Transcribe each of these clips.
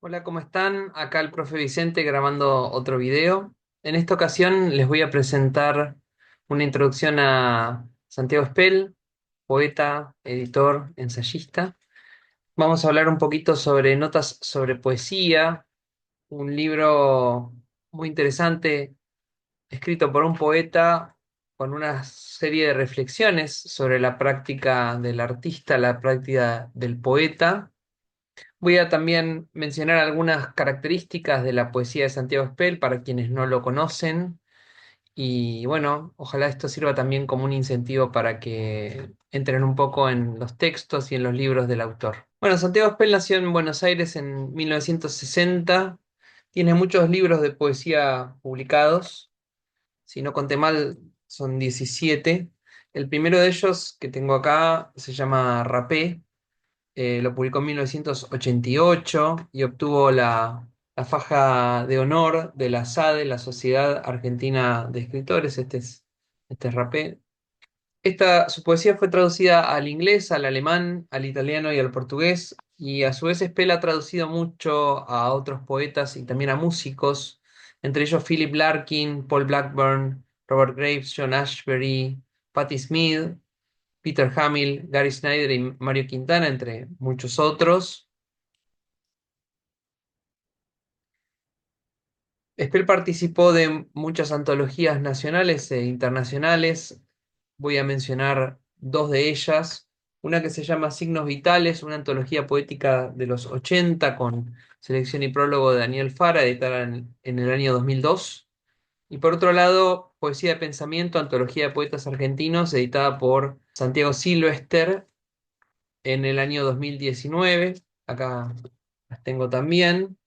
Hola, ¿cómo están? Acá el profe Vicente grabando otro video. En esta ocasión les voy a presentar una introducción a Santiago Espel, poeta, editor, ensayista. Vamos a hablar un poquito sobre notas sobre poesía, un libro muy interesante escrito por un poeta con una serie de reflexiones sobre la práctica del artista, la práctica del poeta. Voy a también mencionar algunas características de la poesía de Santiago Espel para quienes no lo conocen y bueno, ojalá esto sirva también como un incentivo para que entren un poco en los textos y en los libros del autor. Bueno, Santiago Espel nació en Buenos Aires en 1960, tiene muchos libros de poesía publicados, si no conté mal son 17. El primero de ellos que tengo acá se llama Rapé. Lo publicó en 1988 y obtuvo la faja de honor de la SADE, la Sociedad Argentina de Escritores. Este es Rapé. Su poesía fue traducida al inglés, al alemán, al italiano y al portugués, y a su vez Spell ha traducido mucho a otros poetas y también a músicos, entre ellos Philip Larkin, Paul Blackburn, Robert Graves, John Ashbery, Patti Smith, Peter Hamill, Gary Snyder y Mario Quintana, entre muchos otros. Spell participó de muchas antologías nacionales e internacionales. Voy a mencionar dos de ellas. Una que se llama Signos Vitales, una antología poética de los 80 con selección y prólogo de Daniel Fara, editada en el año 2002. Y por otro lado, Poesía de Pensamiento, antología de poetas argentinos, editada por Santiago Silvester en el año 2019. Acá las tengo también.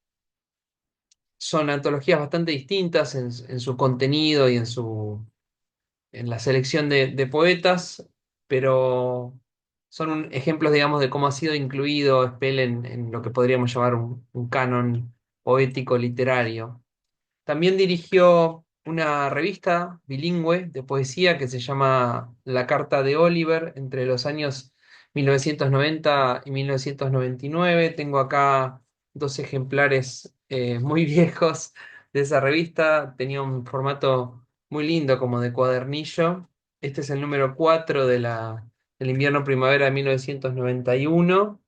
Son antologías bastante distintas en su contenido y en la selección de poetas, pero son ejemplos, digamos, de cómo ha sido incluido Spell en lo que podríamos llamar un canon poético literario. También dirigió una revista bilingüe de poesía que se llama La Carta de Oliver entre los años 1990 y 1999. Tengo acá dos ejemplares muy viejos de esa revista. Tenía un formato muy lindo como de cuadernillo. Este es el número 4 del invierno-primavera de 1991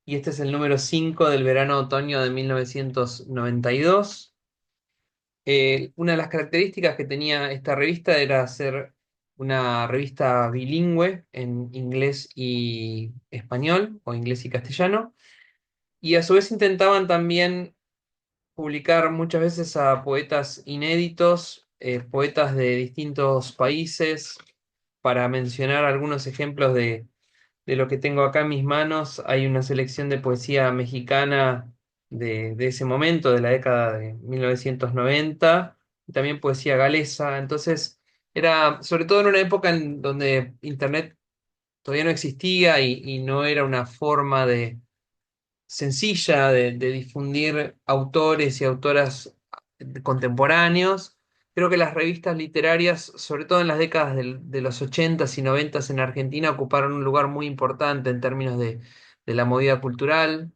y este es el número 5 del verano-otoño de 1992. Una de las características que tenía esta revista era ser una revista bilingüe en inglés y español, o inglés y castellano, y a su vez intentaban también publicar muchas veces a poetas inéditos, poetas de distintos países. Para mencionar algunos ejemplos de lo que tengo acá en mis manos, hay una selección de poesía mexicana de ese momento, de la década de 1990, y también poesía galesa. Entonces, era sobre todo en una época en donde Internet todavía no existía y no era una forma sencilla de difundir autores y autoras contemporáneos. Creo que las revistas literarias, sobre todo en las décadas de los 80s y 90s en Argentina, ocuparon un lugar muy importante en términos de la movida cultural.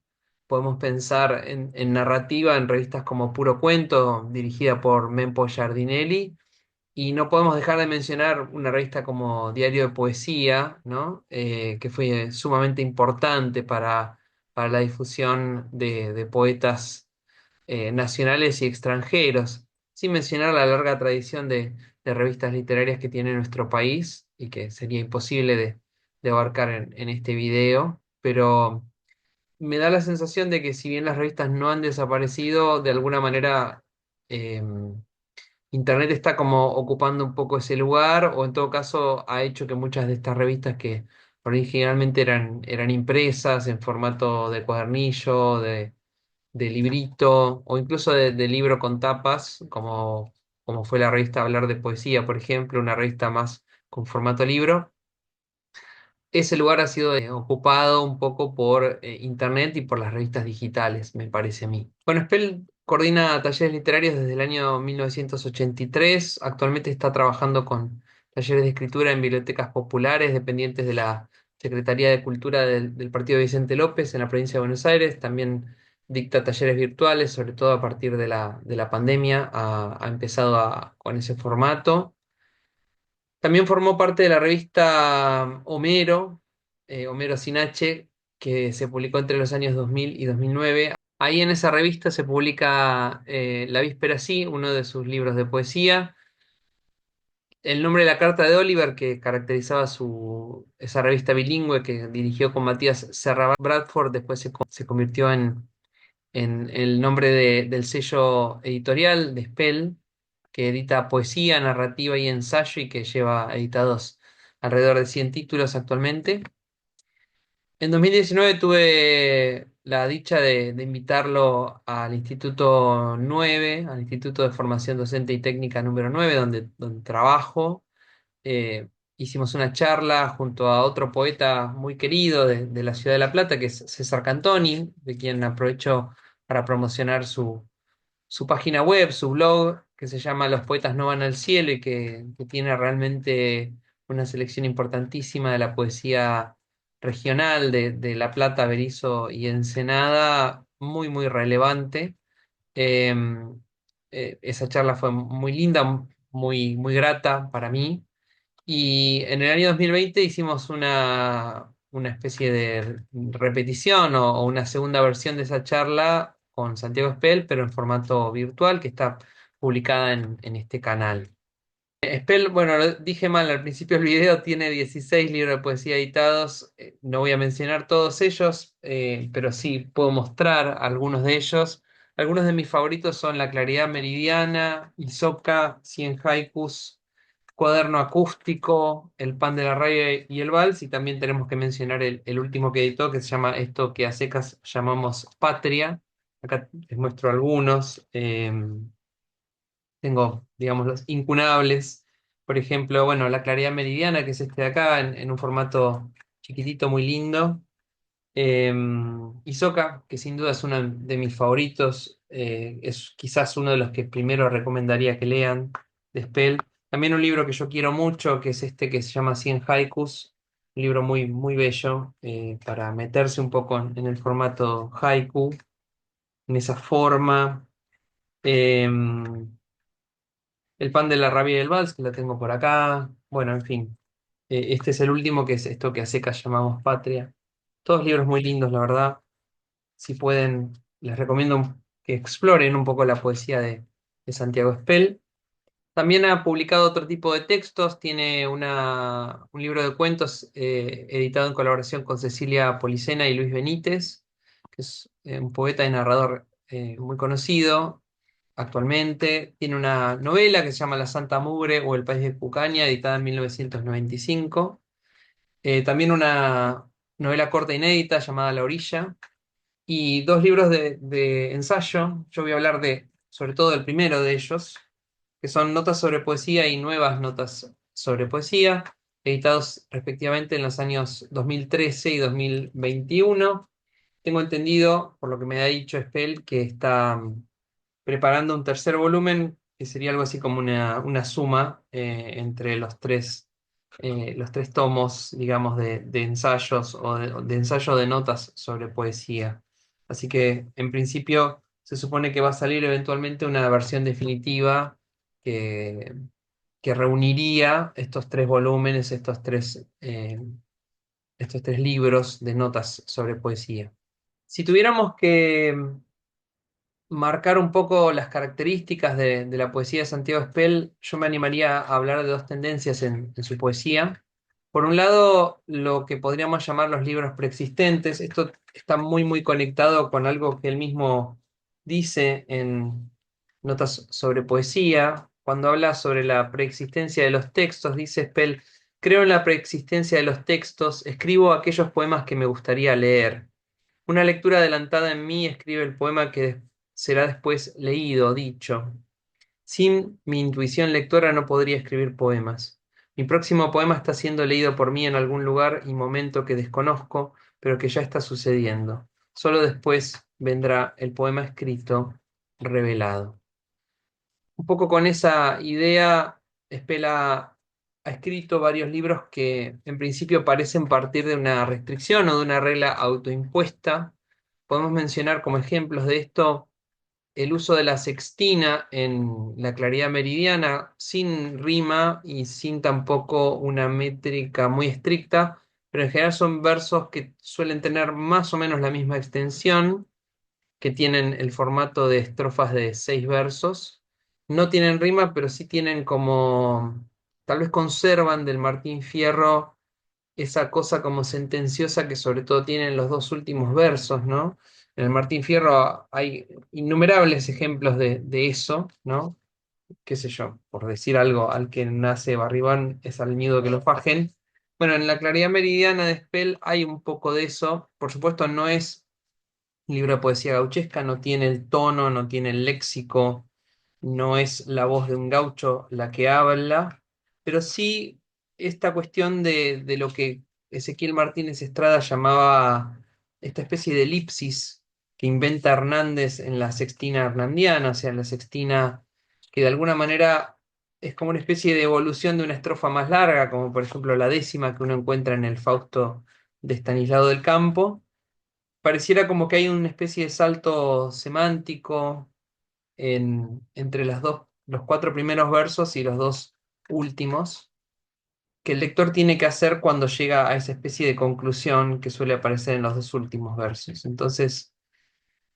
Podemos pensar en narrativa en revistas como Puro Cuento, dirigida por Mempo Giardinelli, y no podemos dejar de mencionar una revista como Diario de Poesía, ¿no? Que fue sumamente importante para la difusión de poetas nacionales y extranjeros, sin mencionar la larga tradición de revistas literarias que tiene nuestro país y que sería imposible de abarcar en este video, pero me da la sensación de que si bien las revistas no han desaparecido, de alguna manera Internet está como ocupando un poco ese lugar, o en todo caso ha hecho que muchas de estas revistas que originalmente eran impresas en formato de cuadernillo, de librito, o incluso de libro con tapas, como fue la revista Hablar de Poesía, por ejemplo, una revista más con formato libro. Ese lugar ha sido ocupado un poco por Internet y por las revistas digitales, me parece a mí. Bueno, Spell coordina talleres literarios desde el año 1983. Actualmente está trabajando con talleres de escritura en bibliotecas populares dependientes de la Secretaría de Cultura del Partido de Vicente López en la provincia de Buenos Aires. También dicta talleres virtuales, sobre todo a partir de la pandemia, ha empezado con ese formato. También formó parte de la revista Homero, Homero sin H, que se publicó entre los años 2000 y 2009. Ahí en esa revista se publica La Víspera Sí, uno de sus libros de poesía. El nombre de la carta de Oliver, que caracterizaba esa revista bilingüe que dirigió con Matías Serra Bradford, después se convirtió en el nombre del sello editorial de Spell, que edita poesía, narrativa y ensayo y que lleva editados alrededor de 100 títulos actualmente. En 2019 tuve la dicha de invitarlo al Instituto 9, al Instituto de Formación Docente y Técnica número 9, donde trabajo. Hicimos una charla junto a otro poeta muy querido de la ciudad de La Plata, que es César Cantoni, de quien aprovecho para promocionar su página web, su blog, que se llama Los Poetas No Van al Cielo y que tiene realmente una selección importantísima de la poesía regional de La Plata, Berizo y Ensenada, muy, muy relevante. Eh, Esa charla fue muy linda, muy, muy grata para mí. Y en el año 2020 hicimos una especie de repetición o una segunda versión de esa charla con Santiago Spell, pero en formato virtual, que está publicada en este canal. Spell, bueno, lo dije mal al principio del video, tiene 16 libros de poesía editados. No voy a mencionar todos ellos, pero sí puedo mostrar algunos de ellos. Algunos de mis favoritos son La Claridad Meridiana, Isoka, 100 haikus, Cuaderno acústico, El pan de la raya y el vals, y también tenemos que mencionar el último que editó, que se llama esto que a secas llamamos Patria. Acá les muestro algunos. Tengo, digamos, los incunables. Por ejemplo, bueno, La Claridad Meridiana, que es este de acá, en un formato chiquitito, muy lindo. Eh, Hisoka, que sin duda es uno de mis favoritos, es quizás uno de los que primero recomendaría que lean de Spell. También un libro que yo quiero mucho, que es este que se llama 100 haikus, un libro muy, muy bello para meterse un poco en el formato haiku, en esa forma. Eh, El pan de la rabia y el vals, que lo tengo por acá. Bueno, en fin. Este es el último, que es esto que a secas llamamos Patria. Todos libros muy lindos, la verdad. Si pueden, les recomiendo que exploren un poco la poesía de Santiago Spell. También ha publicado otro tipo de textos, tiene un libro de cuentos editado en colaboración con Cecilia Policena y Luis Benítez, que es un poeta y narrador muy conocido actualmente. Tiene una novela que se llama La Santa Mugre o El País de Cucaña, editada en 1995. También una novela corta inédita llamada La Orilla y dos libros de ensayo. Yo voy a hablar sobre todo del primero de ellos, que son Notas sobre Poesía y Nuevas Notas sobre Poesía, editados respectivamente en los años 2013 y 2021. Tengo entendido, por lo que me ha dicho Spell, que está preparando un tercer volumen, que sería algo así como una suma entre los tres tomos, digamos, de ensayos o de ensayo de notas sobre poesía. Así que, en principio, se supone que va a salir eventualmente una versión definitiva que, que reuniría estos tres volúmenes, estos tres libros de notas sobre poesía. Si tuviéramos que marcar un poco las características de la poesía de Santiago Spell, yo me animaría a hablar de dos tendencias en su poesía. Por un lado, lo que podríamos llamar los libros preexistentes. Esto está muy, muy conectado con algo que él mismo dice en Notas sobre Poesía. Cuando habla sobre la preexistencia de los textos, dice Spell: creo en la preexistencia de los textos, escribo aquellos poemas que me gustaría leer. Una lectura adelantada en mí escribe el poema que será después leído, dicho. Sin mi intuición lectora no podría escribir poemas. Mi próximo poema está siendo leído por mí en algún lugar y momento que desconozco, pero que ya está sucediendo. Solo después vendrá el poema escrito, revelado. Un poco con esa idea, Spela ha escrito varios libros que en principio parecen partir de una restricción o de una regla autoimpuesta, Podemos mencionar como ejemplos de esto el uso de la sextina en la claridad meridiana, sin rima y sin tampoco una métrica muy estricta, pero en general son versos que suelen tener más o menos la misma extensión, que tienen el formato de estrofas de 6 versos. No tienen rima, pero sí tienen como, tal vez conservan del Martín Fierro esa cosa como sentenciosa que sobre todo tienen los dos últimos versos, ¿no? En el Martín Fierro hay innumerables ejemplos de eso, ¿no? Qué sé yo, por decir algo, al que nace Barribán es al nido que lo fajen. Bueno, en la claridad meridiana de Spell hay un poco de eso. Por supuesto, no es libro de poesía gauchesca, no tiene el tono, no tiene el léxico, no es la voz de un gaucho la que habla, pero sí esta cuestión de lo que Ezequiel Martínez Estrada llamaba esta especie de elipsis que inventa Hernández en la sextina hernandiana, o sea, la sextina que de alguna manera es como una especie de evolución de una estrofa más larga, como por ejemplo la décima que uno encuentra en el Fausto de Estanislao del Campo. Pareciera como que hay una especie de salto semántico entre los 4 primeros versos y los dos últimos, que el lector tiene que hacer cuando llega a esa especie de conclusión que suele aparecer en los dos últimos versos. Entonces,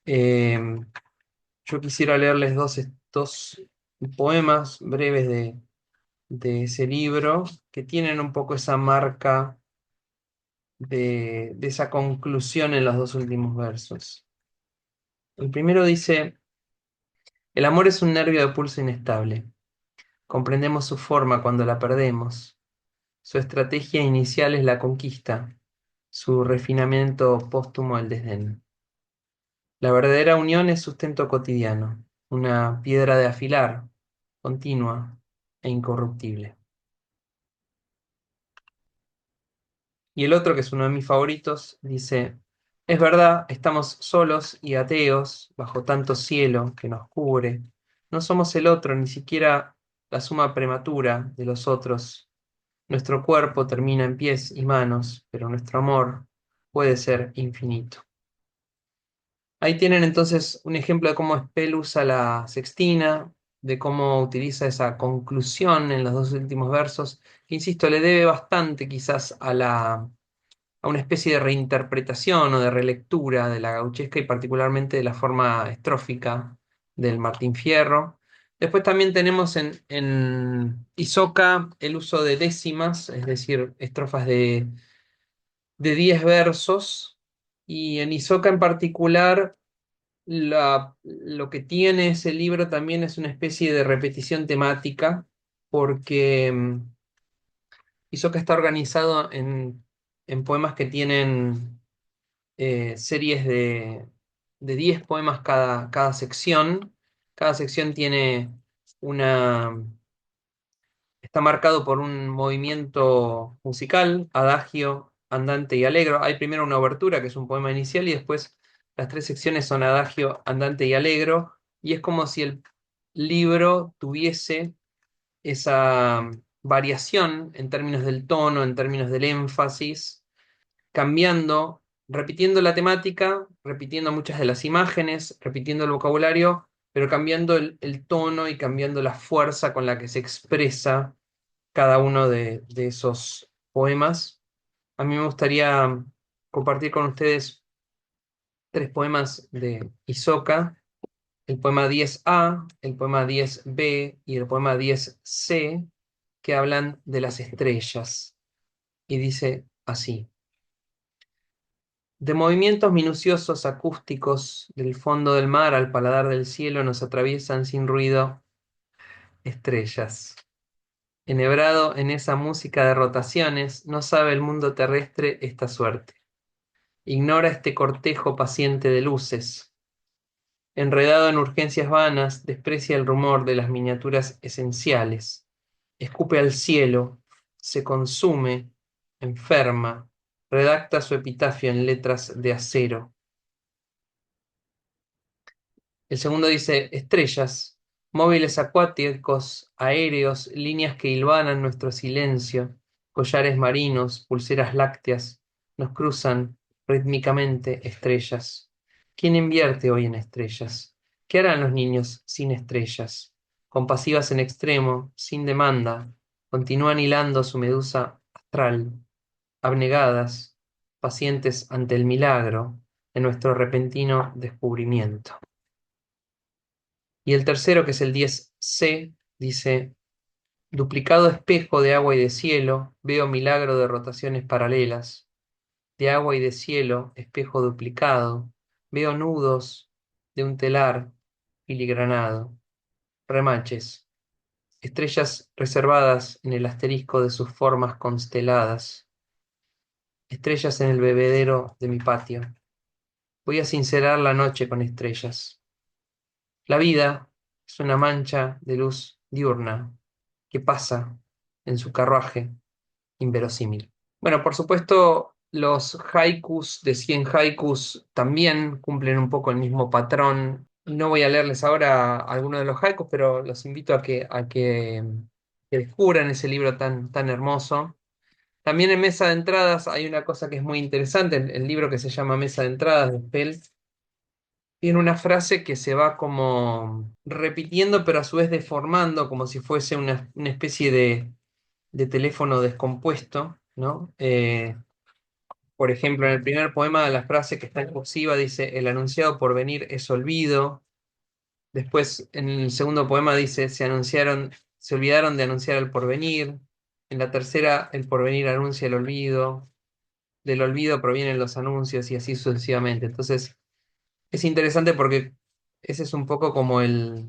eh, yo quisiera leerles dos poemas breves de ese libro que tienen un poco esa marca de esa conclusión en los dos últimos versos. El primero dice: el amor es un nervio de pulso inestable. Comprendemos su forma cuando la perdemos. Su estrategia inicial es la conquista, su refinamiento póstumo el desdén. La verdadera unión es sustento cotidiano, una piedra de afilar, continua e incorruptible. Y el otro, que es uno de mis favoritos, dice: es verdad, estamos solos y ateos bajo tanto cielo que nos cubre. No somos el otro, ni siquiera la suma prematura de los otros. Nuestro cuerpo termina en pies y manos, pero nuestro amor puede ser infinito. Ahí tienen entonces un ejemplo de cómo Spell usa la sextina, de cómo utiliza esa conclusión en los dos últimos versos, que insisto, le debe bastante quizás a una especie de reinterpretación o de relectura de la gauchesca y particularmente de la forma estrófica del Martín Fierro. Después también tenemos en Isoca el uso de décimas, es decir, estrofas de 10 versos, y en Isoca en particular lo que tiene ese libro también es una especie de repetición temática, porque Isoca está organizado en poemas que tienen series de 10 poemas cada sección. Cada sección tiene una... Está marcado por un movimiento musical, adagio, andante y allegro. Hay primero una obertura, que es un poema inicial, y después las 3 secciones son adagio, andante y allegro. Y es como si el libro tuviese esa variación en términos del tono, en términos del énfasis, cambiando, repitiendo la temática, repitiendo muchas de las imágenes, repitiendo el vocabulario, pero cambiando el tono y cambiando la fuerza con la que se expresa cada uno de esos poemas. A mí me gustaría compartir con ustedes 3 poemas de Isoca: el poema 10A, el poema 10B y el poema 10C, que hablan de las estrellas. Y dice así: de movimientos minuciosos acústicos del fondo del mar al paladar del cielo nos atraviesan sin ruido estrellas. Enhebrado en esa música de rotaciones, no sabe el mundo terrestre esta suerte. Ignora este cortejo paciente de luces. Enredado en urgencias vanas, desprecia el rumor de las miniaturas esenciales. Escupe al cielo, se consume, enferma, redacta su epitafio en letras de acero. El segundo dice: estrellas, móviles acuáticos, aéreos, líneas que hilvanan nuestro silencio, collares marinos, pulseras lácteas, nos cruzan rítmicamente estrellas. ¿Quién invierte hoy en estrellas? ¿Qué harán los niños sin estrellas? Compasivas en extremo, sin demanda, continúan hilando su medusa astral, abnegadas, pacientes ante el milagro de nuestro repentino descubrimiento. Y el tercero, que es el 10C, dice: duplicado espejo de agua y de cielo, veo milagro de rotaciones paralelas. De agua y de cielo, espejo duplicado, veo nudos de un telar filigranado, remaches, estrellas reservadas en el asterisco de sus formas consteladas, estrellas en el bebedero de mi patio. Voy a sincerar la noche con estrellas. La vida es una mancha de luz diurna que pasa en su carruaje inverosímil. Bueno, por supuesto, los haikus de 100 haikus también cumplen un poco el mismo patrón. No voy a leerles ahora algunos de los haikus, pero los invito que descubran ese libro tan hermoso. También en Mesa de Entradas hay una cosa que es muy interesante. El libro que se llama Mesa de Entradas de Spell tiene una frase que se va como repitiendo, pero a su vez deformando, como si fuese una especie de teléfono descompuesto, ¿no? Por ejemplo, en el primer poema, la frase que está en cursiva dice: el anunciado porvenir es olvido. Después, en el segundo poema dice: se olvidaron de anunciar el porvenir. En la tercera, el porvenir anuncia el olvido. Del olvido provienen los anuncios y así sucesivamente. Entonces, es interesante porque ese es un poco como el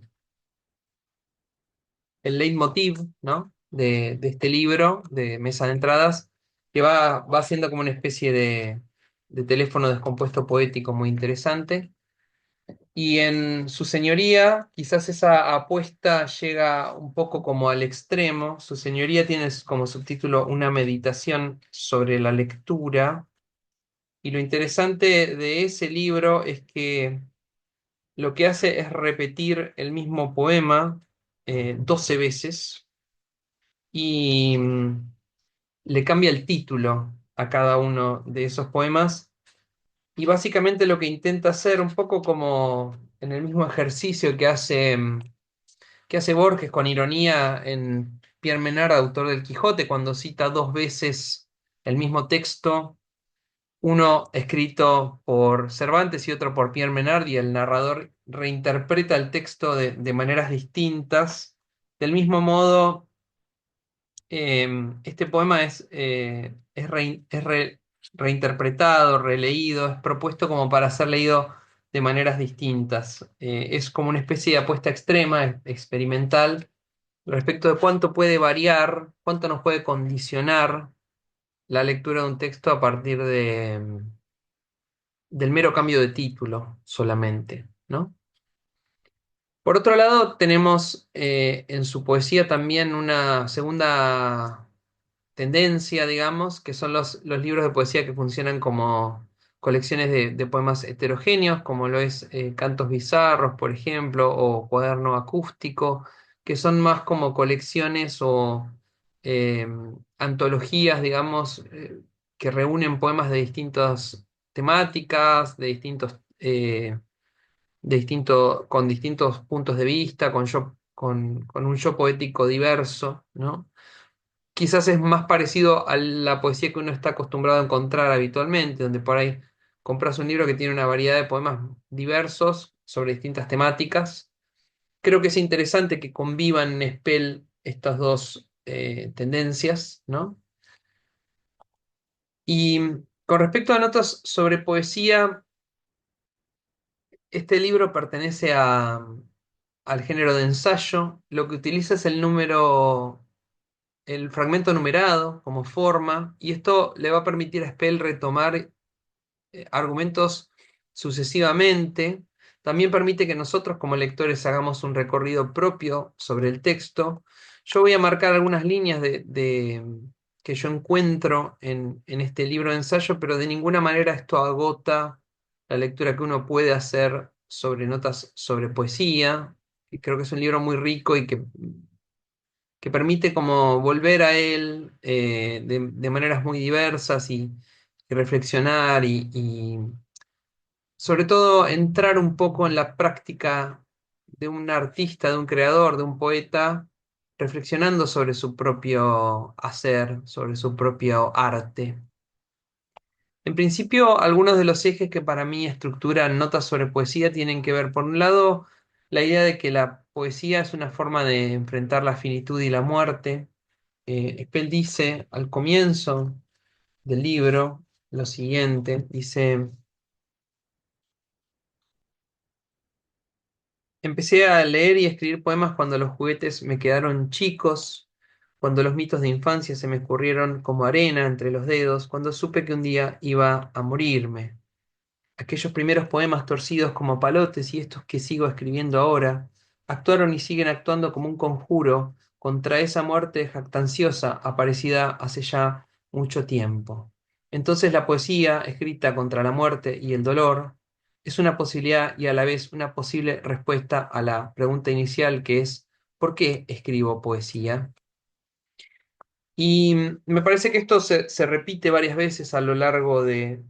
leitmotiv, ¿no? De este libro de Mesa de Entradas, que va siendo como una especie de teléfono descompuesto poético muy interesante. Y en Su Señoría, quizás esa apuesta llega un poco como al extremo. Su Señoría tiene como subtítulo una meditación sobre la lectura. Y lo interesante de ese libro es que lo que hace es repetir el mismo poema 12 veces y le cambia el título a cada uno de esos poemas. Y básicamente lo que intenta hacer, un poco como en el mismo ejercicio que hace Borges con ironía en Pierre Menard, autor del Quijote, cuando cita dos veces el mismo texto, uno escrito por Cervantes y otro por Pierre Menard, y el narrador reinterpreta el texto de maneras distintas. Del mismo modo, este poema es reinterpretado, releído, es propuesto como para ser leído de maneras distintas. Es como una especie de apuesta extrema, experimental, respecto de cuánto puede variar, cuánto nos puede condicionar la lectura de un texto a partir del mero cambio de título solamente, ¿no? Por otro lado, tenemos en su poesía también una segunda tendencia, digamos, que son los libros de poesía que funcionan como colecciones de poemas heterogéneos, como lo es Cantos Bizarros, por ejemplo, o Cuaderno Acústico, que son más como colecciones o eh, antologías, digamos, que reúnen poemas de distintas temáticas, con distintos puntos de vista, con un yo poético diverso, ¿no? Quizás es más parecido a la poesía que uno está acostumbrado a encontrar habitualmente, donde por ahí compras un libro que tiene una variedad de poemas diversos sobre distintas temáticas. Creo que es interesante que convivan en Spell estas dos tendencias, ¿no? Y con respecto a notas sobre poesía, este libro pertenece al género de ensayo. Lo que utiliza es el fragmento numerado como forma, y esto le va a permitir a Spell retomar argumentos sucesivamente. También permite que nosotros como lectores hagamos un recorrido propio sobre el texto. Yo voy a marcar algunas líneas que yo encuentro en este libro de ensayo, pero de ninguna manera esto agota la lectura que uno puede hacer sobre notas sobre poesía. Y creo que es un libro muy rico y que permite como volver a él de maneras muy diversas y reflexionar y sobre todo entrar un poco en la práctica de un artista, de un creador, de un poeta, reflexionando sobre su propio hacer, sobre su propio arte. En principio, algunos de los ejes que para mí estructuran notas sobre poesía tienen que ver, por un lado, la idea de que la poesía es una forma de enfrentar la finitud y la muerte. Spell dice al comienzo del libro lo siguiente, dice: empecé a leer y escribir poemas cuando los juguetes me quedaron chicos, cuando los mitos de infancia se me escurrieron como arena entre los dedos, cuando supe que un día iba a morirme. Aquellos primeros poemas torcidos como palotes y estos que sigo escribiendo ahora, actuaron y siguen actuando como un conjuro contra esa muerte jactanciosa aparecida hace ya mucho tiempo. Entonces la poesía, escrita contra la muerte y el dolor, es una posibilidad y a la vez una posible respuesta a la pregunta inicial que es: ¿por qué escribo poesía? Y me parece que esto se repite varias veces a lo largo de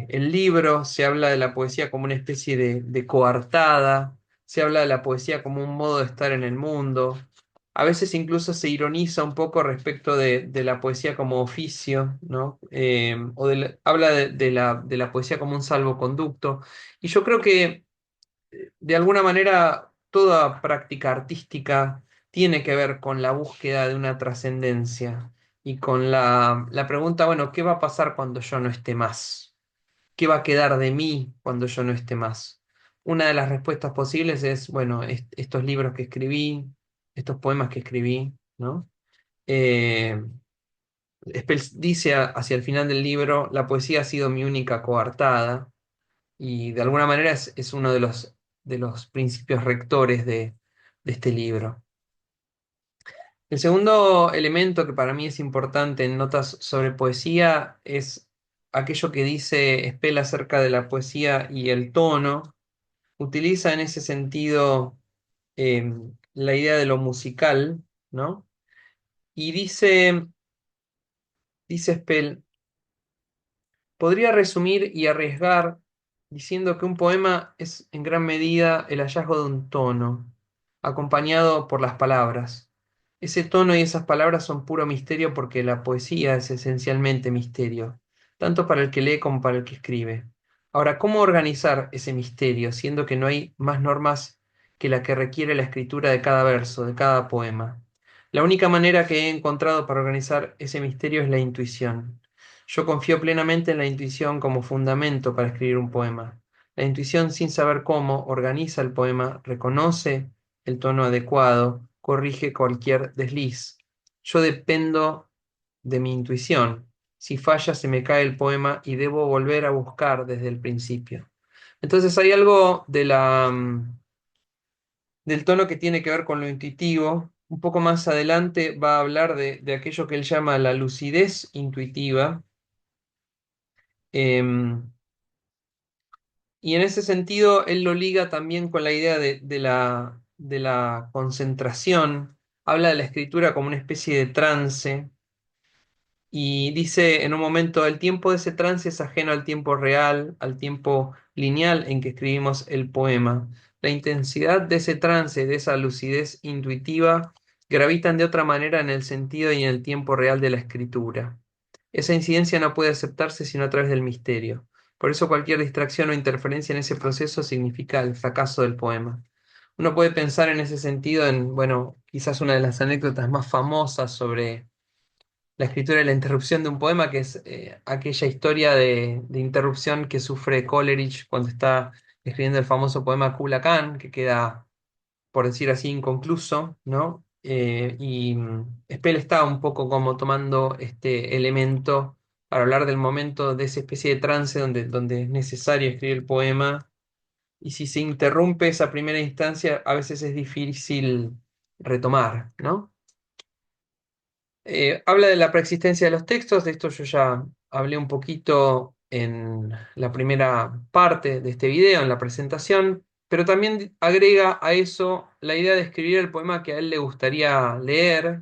el libro. Se habla de la poesía como una especie de coartada, se habla de la poesía como un modo de estar en el mundo. A veces incluso se ironiza un poco respecto de la poesía como oficio, ¿no? Habla de la poesía como un salvoconducto. Y yo creo que de alguna manera toda práctica artística tiene que ver con la búsqueda de una trascendencia y con la pregunta, bueno, ¿qué va a pasar cuando yo no esté más? ¿Qué va a quedar de mí cuando yo no esté más? Una de las respuestas posibles es, bueno, estos libros que escribí, estos poemas que escribí, ¿no? Eh, dice hacia el final del libro: la poesía ha sido mi única coartada, y de alguna manera es uno de los principios rectores de este libro. El segundo elemento que para mí es importante en notas sobre poesía es aquello que dice Spell acerca de la poesía y el tono. Utiliza en ese sentido la idea de lo musical, ¿no? Y dice Spell: podría resumir y arriesgar diciendo que un poema es en gran medida el hallazgo de un tono, acompañado por las palabras. Ese tono y esas palabras son puro misterio porque la poesía es esencialmente misterio, tanto para el que lee como para el que escribe. Ahora, ¿cómo organizar ese misterio, siendo que no hay más normas que la que requiere la escritura de cada verso, de cada poema? La única manera que he encontrado para organizar ese misterio es la intuición. Yo confío plenamente en la intuición como fundamento para escribir un poema. La intuición, sin saber cómo, organiza el poema, reconoce el tono adecuado, corrige cualquier desliz. Yo dependo de mi intuición. Si falla, se me cae el poema y debo volver a buscar desde el principio. Entonces hay algo del tono que tiene que ver con lo intuitivo. Un poco más adelante va a hablar de aquello que él llama la lucidez intuitiva. Em, y en ese sentido, él lo liga también con la idea de la concentración. Habla de la escritura como una especie de trance y dice en un momento: el tiempo de ese trance es ajeno al tiempo real, al tiempo lineal en que escribimos el poema. La intensidad de ese trance, de esa lucidez intuitiva, gravitan de otra manera en el sentido y en el tiempo real de la escritura. Esa incidencia no puede aceptarse sino a través del misterio. Por eso cualquier distracción o interferencia en ese proceso significa el fracaso del poema. Uno puede pensar en ese sentido en, bueno, quizás una de las anécdotas más famosas sobre la escritura y la interrupción de un poema, que es aquella historia de interrupción que sufre Coleridge cuando está escribiendo el famoso poema Kubla Khan, que queda, por decir así, inconcluso, ¿no? Spell está un poco como tomando este elemento para hablar del momento de esa especie de trance donde es necesario escribir el poema, y si se interrumpe esa primera instancia, a veces es difícil retomar, ¿no? Habla de la preexistencia de los textos. De esto yo ya hablé un poquito en la primera parte de este video, en la presentación, pero también agrega a eso la idea de escribir el poema que a él le gustaría leer.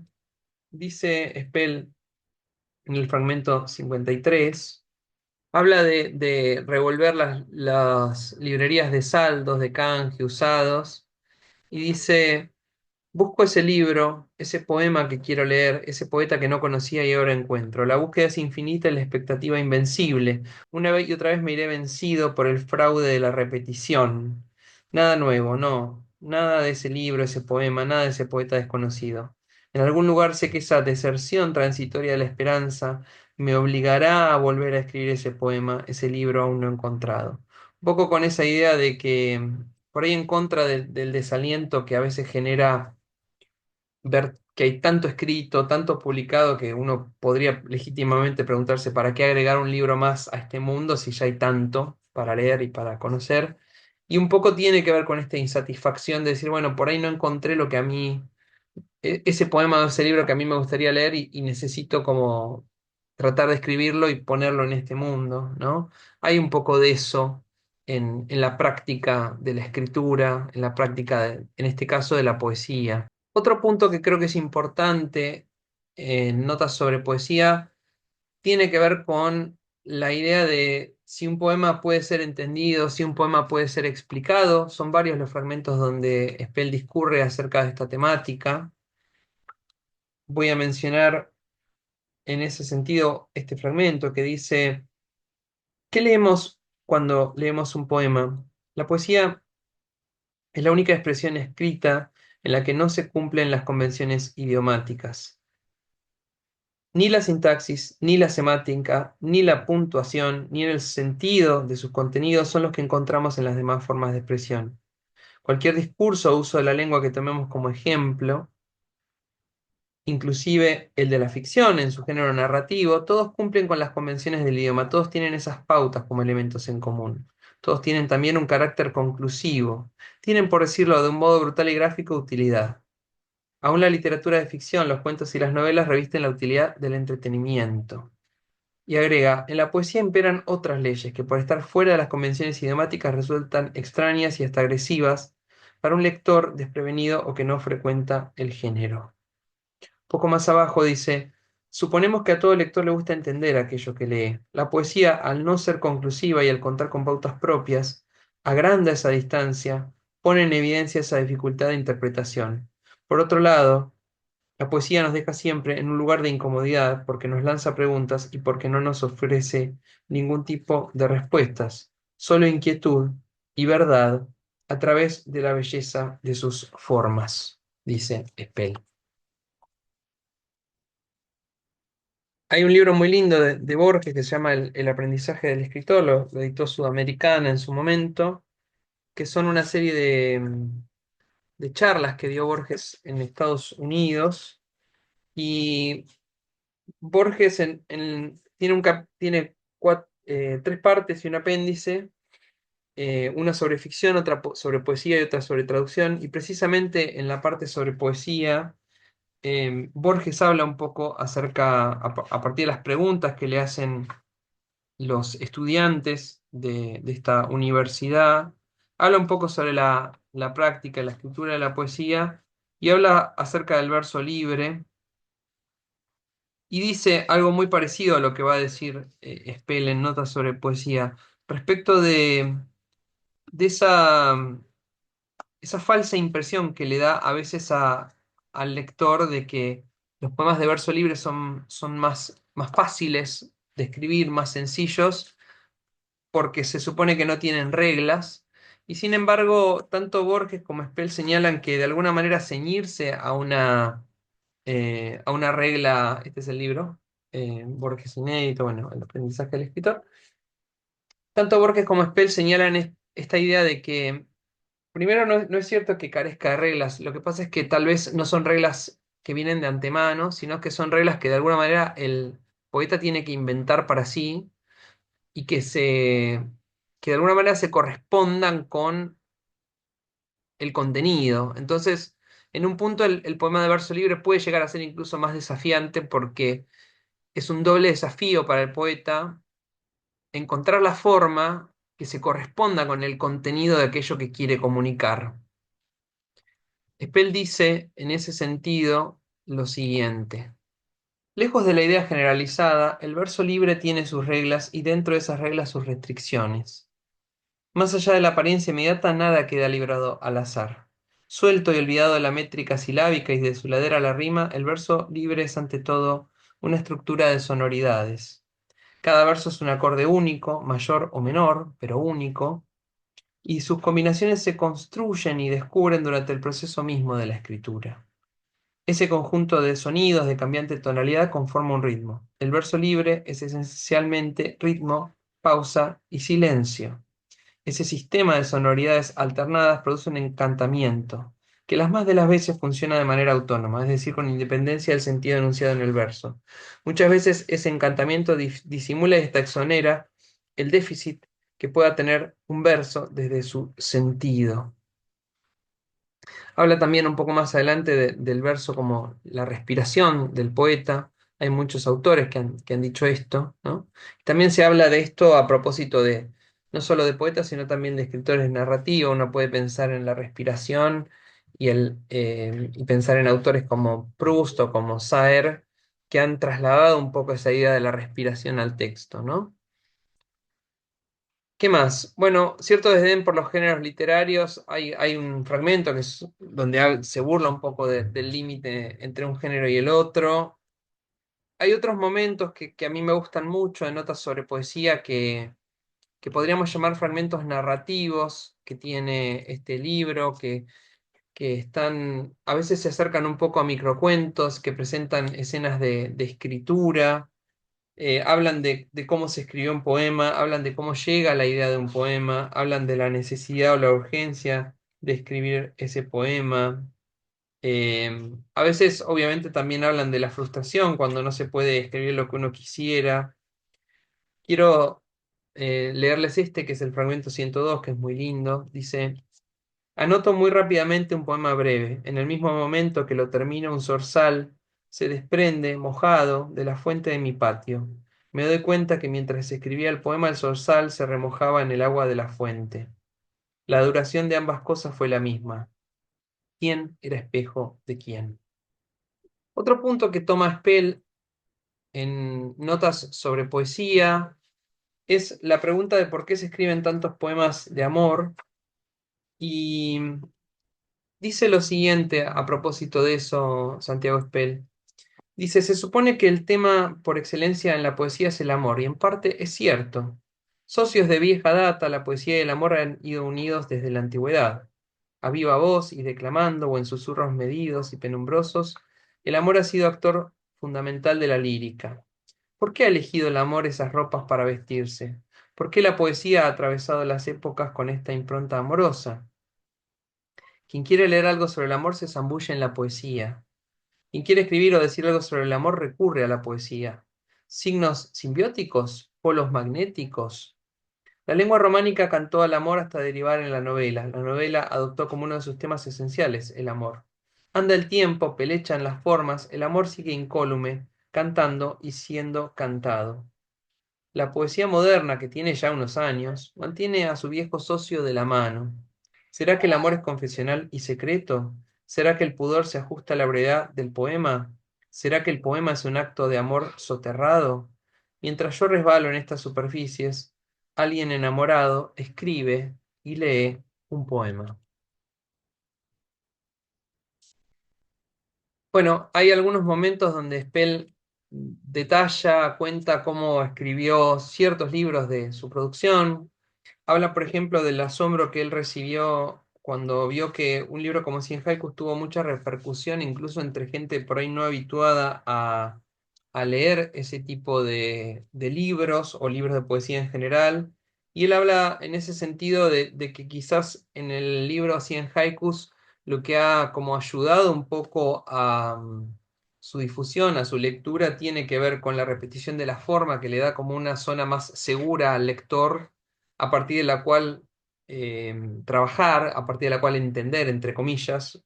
Dice Spell en el fragmento 53: Habla de revolver las librerías de saldos, de canje, usados, y dice... Busco ese libro, ese poema que quiero leer, ese poeta que no conocía y ahora encuentro. La búsqueda es infinita y la expectativa invencible. Una vez y otra vez me iré vencido por el fraude de la repetición. Nada nuevo, no. Nada de ese libro, ese poema, nada de ese poeta desconocido. En algún lugar sé que esa deserción transitoria de la esperanza me obligará a volver a escribir ese poema, ese libro aún no encontrado. Un poco con esa idea de que por ahí en contra del desaliento que a veces genera ver que hay tanto escrito, tanto publicado, que uno podría legítimamente preguntarse, ¿para qué agregar un libro más a este mundo si ya hay tanto para leer y para conocer? Y un poco tiene que ver con esta insatisfacción de decir, bueno, por ahí no encontré lo que a mí, ese poema o ese libro que a mí me gustaría leer y necesito como tratar de escribirlo y ponerlo en este mundo, ¿no? Hay un poco de eso en la práctica de la escritura, en la práctica, en este caso, de la poesía. Otro punto que creo que es importante en notas sobre poesía tiene que ver con la idea de si un poema puede ser entendido, si un poema puede ser explicado. Son varios los fragmentos donde Spell discurre acerca de esta temática. Voy a mencionar en ese sentido este fragmento que dice, ¿qué leemos cuando leemos un poema? La poesía es la única expresión escrita en la que no se cumplen las convenciones idiomáticas. Ni la sintaxis, ni la semántica, ni la puntuación, ni el sentido de sus contenidos son los que encontramos en las demás formas de expresión. Cualquier discurso o uso de la lengua que tomemos como ejemplo, inclusive el de la ficción en su género narrativo, todos cumplen con las convenciones del idioma, todos tienen esas pautas como elementos en común. Todos tienen también un carácter conclusivo, tienen, por decirlo de un modo brutal y gráfico, utilidad. Aún la literatura de ficción, los cuentos y las novelas revisten la utilidad del entretenimiento. Y agrega, en la poesía imperan otras leyes que por estar fuera de las convenciones idiomáticas resultan extrañas y hasta agresivas para un lector desprevenido o que no frecuenta el género. Poco más abajo dice, suponemos que a todo lector le gusta entender aquello que lee. La poesía, al no ser conclusiva y al contar con pautas propias, agranda esa distancia, pone en evidencia esa dificultad de interpretación. Por otro lado, la poesía nos deja siempre en un lugar de incomodidad porque nos lanza preguntas y porque no nos ofrece ningún tipo de respuestas, solo inquietud y verdad a través de la belleza de sus formas, dice Spell. Hay un libro muy lindo de Borges que se llama El aprendizaje del escritor, lo editó Sudamericana en su momento, que son una serie de charlas que dio Borges en Estados Unidos. Y Borges tiene, tres partes y un apéndice, una sobre ficción, otra sobre poesía y otra sobre traducción. Y precisamente en la parte sobre poesía, Borges habla un poco acerca, a partir de las preguntas que le hacen los estudiantes de esta universidad, habla un poco sobre la práctica, la escritura de la poesía y habla acerca del verso libre y dice algo muy parecido a lo que va a decir Spell en Notas sobre Poesía, respecto de esa falsa impresión que le da a veces al lector de que los poemas de verso libre son más fáciles de escribir, más sencillos, porque se supone que no tienen reglas. Y sin embargo, tanto Borges como Spell señalan que de alguna manera ceñirse a una regla, este es el libro, Borges inédito, bueno, el aprendizaje del escritor. Tanto Borges como Spell señalan esta idea de que, primero, no es cierto que carezca de reglas, lo que pasa es que tal vez no son reglas que vienen de antemano, sino que son reglas que de alguna manera el poeta tiene que inventar para sí y que de alguna manera se correspondan con el contenido. Entonces, en un punto el poema de verso libre puede llegar a ser incluso más desafiante porque es un doble desafío para el poeta encontrar la forma que se corresponda con el contenido de aquello que quiere comunicar. Spell dice en ese sentido lo siguiente. Lejos de la idea generalizada, el verso libre tiene sus reglas y dentro de esas reglas sus restricciones. Más allá de la apariencia inmediata, nada queda librado al azar. Suelto y olvidado de la métrica silábica y de su ladera a la rima, el verso libre es ante todo una estructura de sonoridades. Cada verso es un acorde único, mayor o menor, pero único, y sus combinaciones se construyen y descubren durante el proceso mismo de la escritura. Ese conjunto de sonidos de cambiante tonalidad conforma un ritmo. El verso libre es esencialmente ritmo, pausa y silencio. Ese sistema de sonoridades alternadas produce un encantamiento, que las más de las veces funciona de manera autónoma, es decir, con independencia del sentido enunciado en el verso. Muchas veces ese encantamiento disimula y hasta exonera el déficit que pueda tener un verso desde su sentido. Habla también un poco más adelante del verso como la respiración del poeta. Hay muchos autores que han dicho esto, ¿no? También se habla de esto a propósito de no solo de poetas, sino también de escritores narrativos. Uno puede pensar en la respiración y pensar en autores como Proust o como Saer, que han trasladado un poco esa idea de la respiración al texto, ¿no? ¿Qué más? Bueno, cierto desdén por los géneros literarios. Hay un fragmento que es donde se burla un poco del límite entre un género y el otro. Hay otros momentos que a mí me gustan mucho de notas sobre poesía que podríamos llamar fragmentos narrativos que tiene este libro, que están, a veces se acercan un poco a microcuentos, que presentan escenas de escritura. Hablan de cómo se escribió un poema, hablan de cómo llega la idea de un poema, hablan de la necesidad o la urgencia de escribir ese poema. A veces, obviamente, también hablan de la frustración cuando no se puede escribir lo que uno quisiera. Quiero leerles este, que es el fragmento 102, que es muy lindo. Dice: anoto muy rápidamente un poema breve. En el mismo momento que lo termino, un zorzal se desprende, mojado, de la fuente de mi patio. Me doy cuenta que mientras escribía el poema, el zorzal se remojaba en el agua de la fuente. La duración de ambas cosas fue la misma. ¿Quién era espejo de quién? Otro punto que toma Spell en notas sobre poesía es la pregunta de por qué se escriben tantos poemas de amor, y dice lo siguiente a propósito de eso, Santiago Spell. Dice: se supone que el tema por excelencia en la poesía es el amor, y en parte es cierto. Socios de vieja data, la poesía y el amor han ido unidos desde la antigüedad. A viva voz y declamando, o en susurros medidos y penumbrosos, el amor ha sido actor fundamental de la lírica. ¿Por qué ha elegido el amor esas ropas para vestirse? ¿Por qué la poesía ha atravesado las épocas con esta impronta amorosa? Quien quiere leer algo sobre el amor se zambulle en la poesía. Quien quiere escribir o decir algo sobre el amor recurre a la poesía. Signos simbióticos, polos magnéticos. La lengua románica cantó al amor hasta derivar en la novela. La novela adoptó como uno de sus temas esenciales el amor. Anda el tiempo, pelechan las formas, el amor sigue incólume, cantando y siendo cantado. La poesía moderna, que tiene ya unos años, mantiene a su viejo socio de la mano. ¿Será que el amor es confesional y secreto? ¿Será que el pudor se ajusta a la brevedad del poema? ¿Será que el poema es un acto de amor soterrado? Mientras yo resbalo en estas superficies, alguien enamorado escribe y lee un poema. Bueno, hay algunos momentos donde Spell detalla, cuenta cómo escribió ciertos libros de su producción. Habla, por ejemplo, del asombro que él recibió cuando vio que un libro como Cien Haikus tuvo mucha repercusión, incluso entre gente por ahí no habituada a leer ese tipo de libros o libros de poesía en general. Y él habla en ese sentido de que quizás en el libro Cien Haikus lo que ha como ayudado un poco a su difusión, a su lectura, tiene que ver con la repetición de la forma, que le da como una zona más segura al lector a partir de la cual trabajar, a partir de la cual entender, entre comillas.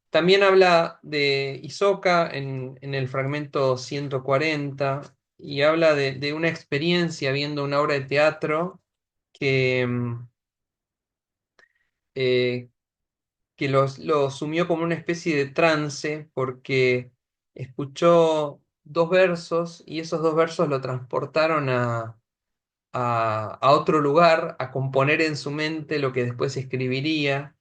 También habla de Hisoka en el fragmento 140 y habla de una experiencia viendo una obra de teatro que, eh, lo sumió como una especie de trance porque escuchó dos versos y esos dos versos lo transportaron a otro lugar, a componer en su mente lo que después escribiría.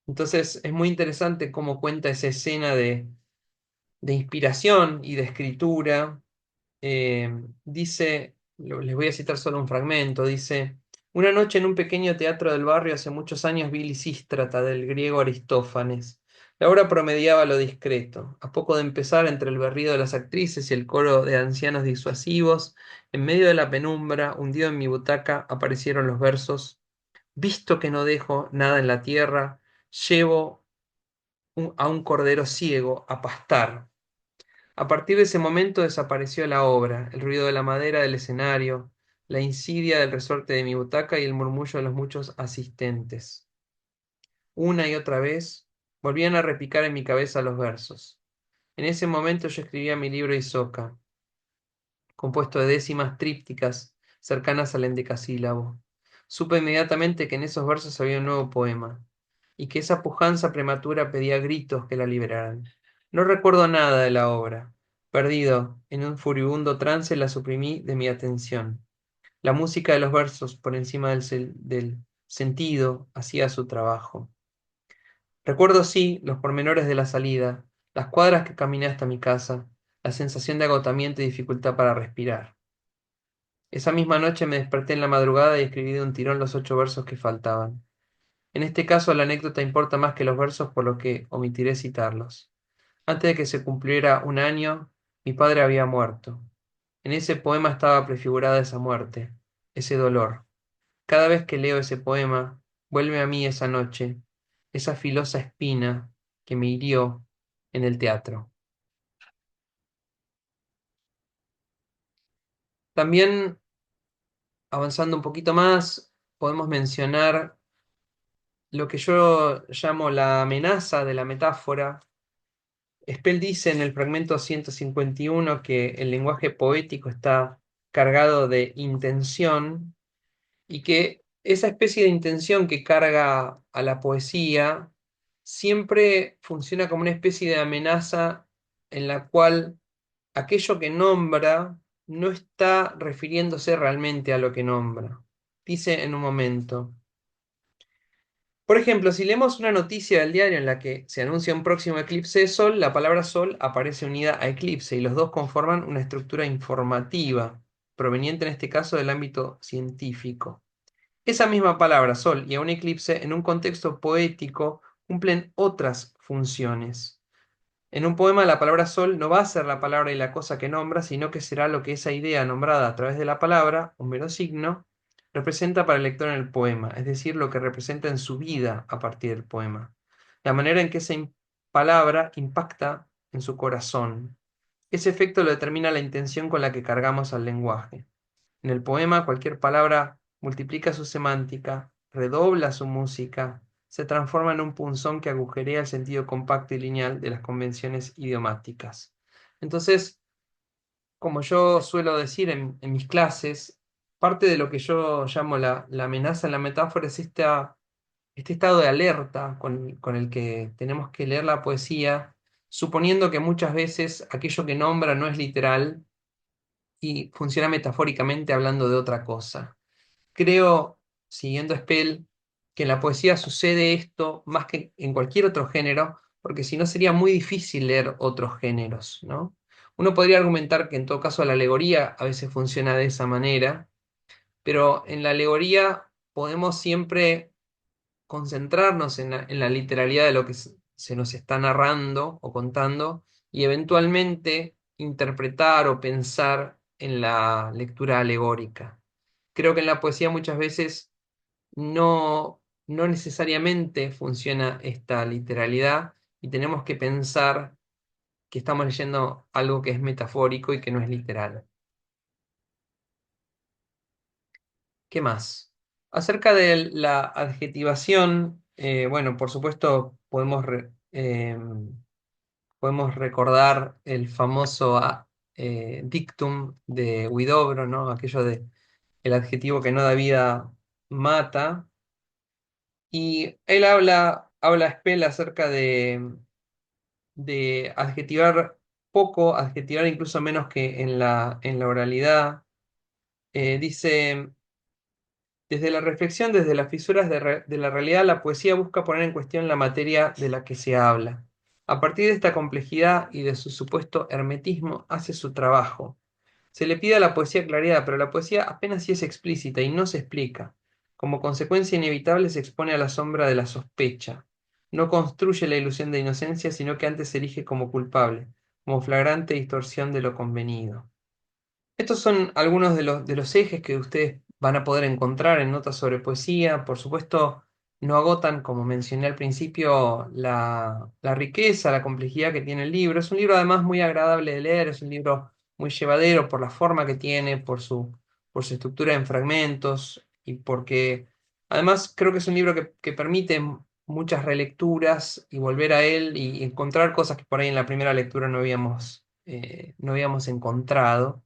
Entonces es muy interesante cómo cuenta esa escena de inspiración y de escritura. Dice, les voy a citar solo un fragmento, dice, una noche en un pequeño teatro del barrio hace muchos años vi Lisístrata del griego Aristófanes. La obra promediaba lo discreto. A poco de empezar, entre el berrido de las actrices y el coro de ancianos disuasivos, en medio de la penumbra, hundido en mi butaca, aparecieron los versos, visto que no dejo nada en la tierra, llevo a un cordero ciego a pastar. A partir de ese momento desapareció la obra, el ruido de la madera del escenario, la insidia del resorte de mi butaca y el murmullo de los muchos asistentes. Una y otra vez volvían a repicar en mi cabeza los versos. En ese momento yo escribía mi libro Isoca, compuesto de décimas trípticas cercanas al endecasílabo. Supe inmediatamente que en esos versos había un nuevo poema, y que esa pujanza prematura pedía a gritos que la liberaran. No recuerdo nada de la obra. Perdido en un furibundo trance, la suprimí de mi atención. La música de los versos, por encima del sentido, hacía su trabajo. Recuerdo sí los pormenores de la salida, las cuadras que caminé hasta mi casa, la sensación de agotamiento y dificultad para respirar. Esa misma noche me desperté en la madrugada y escribí de un tirón los 8 versos que faltaban. En este caso la anécdota importa más que los versos, por lo que omitiré citarlos. Antes de que se cumpliera un año, mi padre había muerto. En ese poema estaba prefigurada esa muerte, ese dolor. Cada vez que leo ese poema, vuelve a mí esa noche, esa filosa espina que me hirió en el teatro. También, avanzando un poquito más, podemos mencionar lo que yo llamo la amenaza de la metáfora. Spell dice en el fragmento 151 que el lenguaje poético está cargado de intención y que esa especie de intención que carga a la poesía siempre funciona como una especie de amenaza en la cual aquello que nombra no está refiriéndose realmente a lo que nombra. Dice en un momento. Por ejemplo, si leemos una noticia del diario en la que se anuncia un próximo eclipse de sol, la palabra sol aparece unida a eclipse y los dos conforman una estructura informativa, proveniente en este caso del ámbito científico. Esa misma palabra sol y a un eclipse en un contexto poético cumplen otras funciones. En un poema la palabra sol no va a ser la palabra y la cosa que nombra, sino que será lo que esa idea nombrada a través de la palabra, un mero signo, representa para el lector en el poema, es decir, lo que representa en su vida a partir del poema. La manera en que esa palabra impacta en su corazón. Ese efecto lo determina la intención con la que cargamos al lenguaje. En el poema, cualquier palabra multiplica su semántica, redobla su música, se transforma en un punzón que agujerea el sentido compacto y lineal de las convenciones idiomáticas. Entonces, como yo suelo decir en mis clases, parte de lo que yo llamo la amenaza en la metáfora es este estado de alerta con el que tenemos que leer la poesía, suponiendo que muchas veces aquello que nombra no es literal y funciona metafóricamente hablando de otra cosa. Creo, siguiendo Spell, que en la poesía sucede esto más que en cualquier otro género, porque si no sería muy difícil leer otros géneros, ¿no? Uno podría argumentar que en todo caso la alegoría a veces funciona de esa manera, pero en la alegoría podemos siempre concentrarnos en la literalidad de lo que se nos está narrando o contando y eventualmente interpretar o pensar en la lectura alegórica. Creo que en la poesía muchas veces no necesariamente funciona esta literalidad y tenemos que pensar que estamos leyendo algo que es metafórico y que no es literal. ¿Qué más? Acerca de la adjetivación, bueno, por supuesto podemos recordar el famoso dictum de Huidobro, ¿no? Aquello de el adjetivo que no da vida mata. Y él habla a Spell acerca de adjetivar poco, adjetivar incluso menos que en la oralidad. Dice, desde la reflexión, desde las fisuras de la realidad, la poesía busca poner en cuestión la materia de la que se habla. A partir de esta complejidad y de su supuesto hermetismo, hace su trabajo. Se le pide a la poesía claridad, pero la poesía apenas si es explícita y no se explica. Como consecuencia inevitable se expone a la sombra de la sospecha. No construye la ilusión de inocencia, sino que antes se erige como culpable, como flagrante distorsión de lo convenido. Estos son algunos de los ejes que ustedes van a poder encontrar en notas sobre poesía. Por supuesto, no agotan, como mencioné al principio, la riqueza, la complejidad que tiene el libro. Es un libro además muy agradable de leer, es un libro muy llevadero por la forma que tiene, por su estructura en fragmentos y porque además creo que es un libro que permite muchas relecturas y volver a él y encontrar cosas que por ahí en la primera lectura no habíamos encontrado.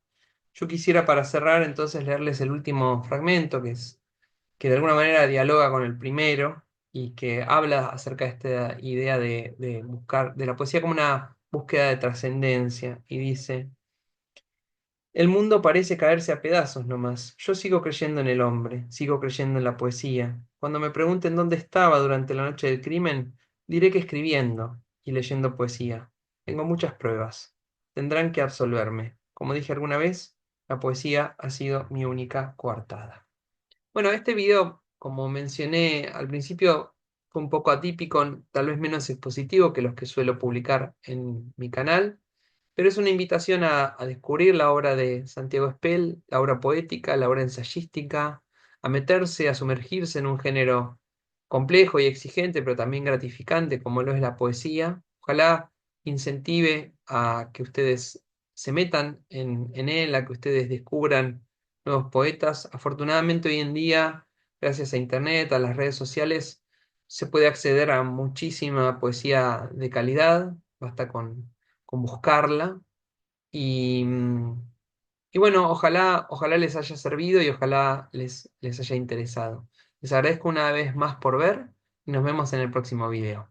Yo quisiera para cerrar entonces leerles el último fragmento, que de alguna manera dialoga con el primero y que habla acerca de esta idea de buscar, de la poesía como una búsqueda de trascendencia. Y dice, el mundo parece caerse a pedazos nomás. Yo sigo creyendo en el hombre, sigo creyendo en la poesía. Cuando me pregunten dónde estaba durante la noche del crimen, diré que escribiendo y leyendo poesía. Tengo muchas pruebas. Tendrán que absolverme. Como dije alguna vez, la poesía ha sido mi única coartada. Bueno, este video, como mencioné al principio, fue un poco atípico, tal vez menos expositivo que los que suelo publicar en mi canal. Pero es una invitación a descubrir la obra de Santiago Espel, la obra poética, la obra ensayística, a meterse, a sumergirse en un género complejo y exigente, pero también gratificante, como lo es la poesía. Ojalá incentive a que ustedes se metan en él, a que ustedes descubran nuevos poetas. Afortunadamente hoy en día, gracias a Internet, a las redes sociales, se puede acceder a muchísima poesía de calidad, basta con buscarla. Y, y bueno, ojalá les haya servido y ojalá les haya interesado. Les agradezco una vez más por ver y nos vemos en el próximo video.